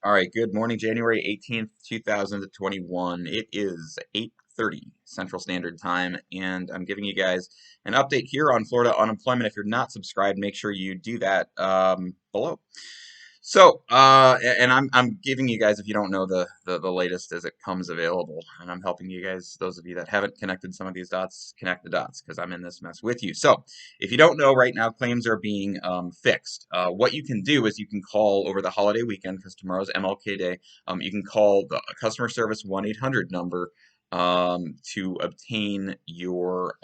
All right, good morning, January 18th, 2021. It is 8:30 Central Standard Time, and I'm giving you guys an update here on Florida unemployment. If you're not subscribed, make sure you do that below. And I'm giving you guys, if you don't know, the latest as it comes available, and I'm helping you guys, those of you that haven't connected some of these dots, connect the dots because I'm in this mess with you. So, if you don't know, right now claims are being fixed. What you can do is you can call over the holiday weekend because tomorrow's MLK Day. You can call the customer service 1-800 number to obtain your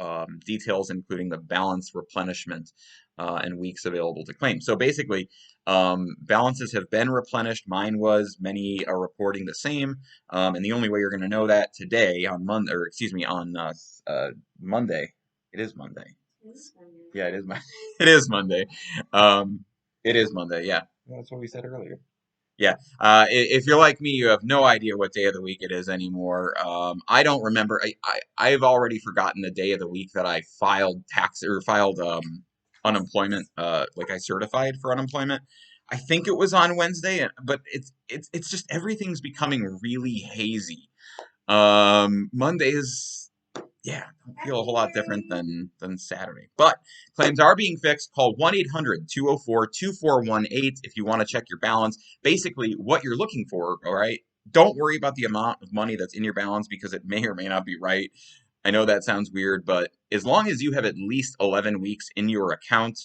details, including the balance replenishment and weeks available to claim. So basically, balances have been replenished. Mine was. Many are reporting the same. And the only way you're going to know that today on Monday, or excuse me, on Monday. It is Monday. Yeah, it is Monday. It is Monday. Um, it is Monday. Yeah, that's what we said earlier. Yeah. If you're like me, you have no idea what day of the week it is anymore. I don't remember. I've already forgotten the day of the week that I filed tax or filed unemployment. Like I certified for unemployment. I think it was on Wednesday, but it's just everything's becoming really hazy. Mondays, yeah, don't feel a whole lot different than Saturday. But claims are being fixed. Call 1-800-204-2418 if you want to check your balance. Basically, what you're looking for, all right? Don't worry about the amount of money that's in your balance because it may or may not be right. I know that sounds weird, but as long as you have at least 11 weeks in your account,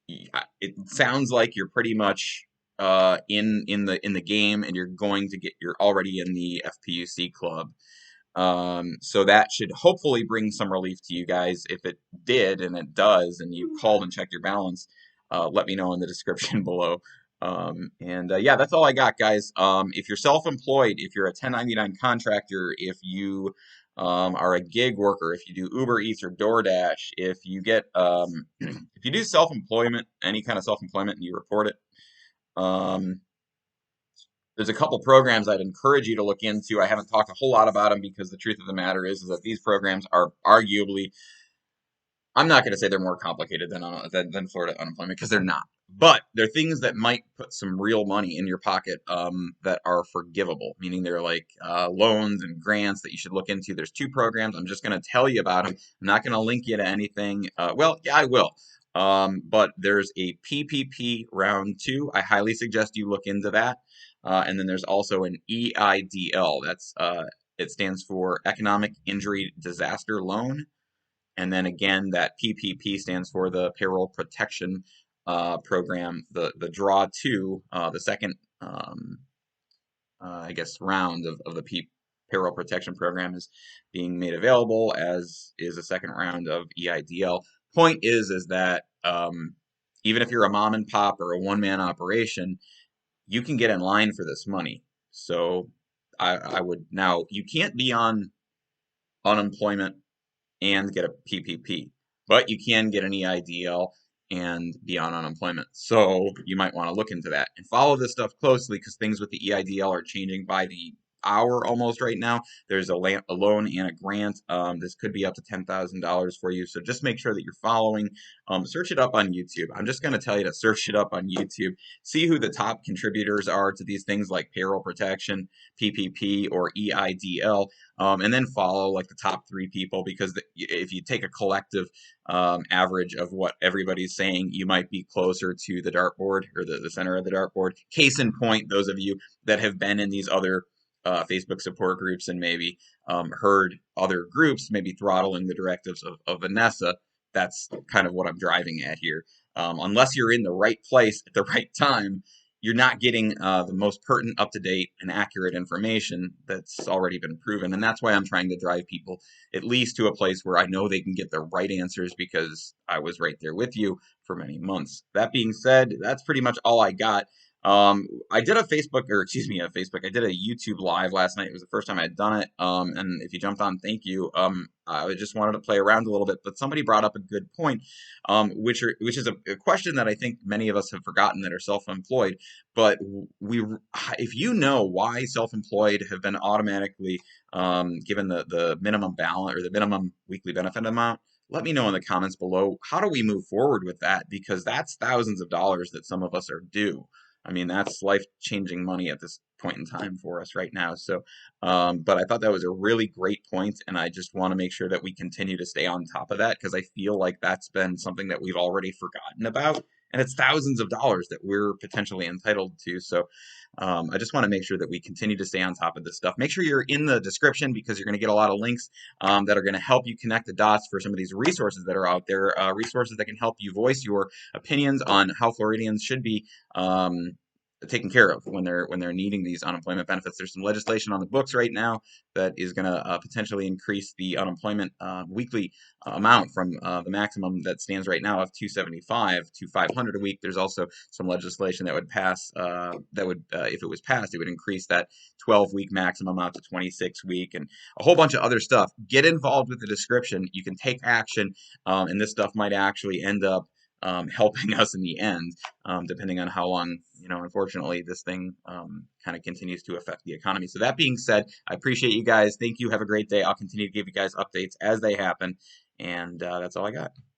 it sounds like you're pretty much in the game and you're already in the FPUC club. So that should hopefully bring some relief to you guys. If it did, and it does, and you called and checked your balance, let me know in the description below. Yeah, that's all I got, guys. If you're self-employed, if you're a 1099 contractor, if you are a gig worker, if you do Uber Eats or DoorDash, if you get if you do self-employment, any kind of self-employment, and you report it, um, there's a couple programs I'd encourage you to look into. I haven't talked a whole lot about them because the truth of the matter is that these programs are arguably, I'm not going to say they're more complicated than Florida unemployment because they're not. But they're things that might put some real money in your pocket that are forgivable, meaning they're like loans and grants that you should look into. There's two programs. I'm just going to tell you about them. I'm not going to link you to anything. Well, yeah, I will. But there's a PPP round two. I highly suggest you look into that. And then there's also an EIDL. It stands for Economic Injury Disaster Loan. And then again, that PPP stands for the Payroll Protection Program. The draw two, the second, I guess, round of the Payroll Protection Program is being made available, as is a second round of EIDL. Point is that even if you're a mom and pop or a one-man operation, you can get in line for this money. So I would now, you can't be on unemployment and get a PPP, but you can get an EIDL and be on unemployment. So you might want to look into that and follow this stuff closely because things with the EIDL are changing by the hour almost right now. There's a loan and a grant. This could be up to $10,000 for you. So just make sure that you're following. Search it up on YouTube. I'm just going to tell you to search it up on YouTube. See who the top contributors are to these things like payroll protection, PPP, or EIDL. And then follow like the top three people because if you take a collective average of what everybody's saying, you might be closer to the dartboard or the center of the dartboard. Case in point, those of you that have been in these other Facebook support groups and maybe heard other groups maybe throttling the directives of Vanessa, that's kind of what I'm driving at here. Unless you're in the right place at the right time, you're not getting the most pertinent, up-to-date, and accurate information that's already been proven. And that's why I'm trying to drive people at least to a place where I know they can get the right answers because I was right there with you for many months. That being said, that's pretty much all I got. I did a Facebook, or excuse me, a Facebook. I did a YouTube live last night. It was the first time I had done it. And if you jumped on, thank you. I just wanted to play around a little bit, but somebody brought up a good point, which is a question that I think many of us have forgotten that are self-employed. But if you know why self-employed have been automatically given the minimum balance or the minimum weekly benefit amount, let me know in the comments below. How do we move forward with that? Because that's thousands of dollars that some of us are due. I mean, that's life-changing money at this point in time for us right now. So, but I thought that was a really great point, and I just want to make sure that we continue to stay on top of that because I feel like that's been something that we've already forgotten about, and it's thousands of dollars that we're potentially entitled to. So, I just want to make sure that we continue to stay on top of this stuff. Make sure you're in the description because you're going to get a lot of links that are going to help you connect the dots for some of these resources that are out there, resources that can help you voice your opinions on how Floridians should be taken care of when they're needing these unemployment benefits. There's some legislation on the books right now that is going to potentially increase the unemployment weekly amount from the maximum that stands right now of 275 to 500 a week. There's also some legislation that would pass that would, if it was passed, it would increase that 12-week maximum out to 26-week and a whole bunch of other stuff. Get involved with the description. You can take action, and this stuff might actually end up helping us in the end, depending on how long, unfortunately, this thing kind of continues to affect the economy. So that being said, I appreciate you guys. Thank you. Have a great day. I'll continue to give you guys updates as they happen. And that's all I got.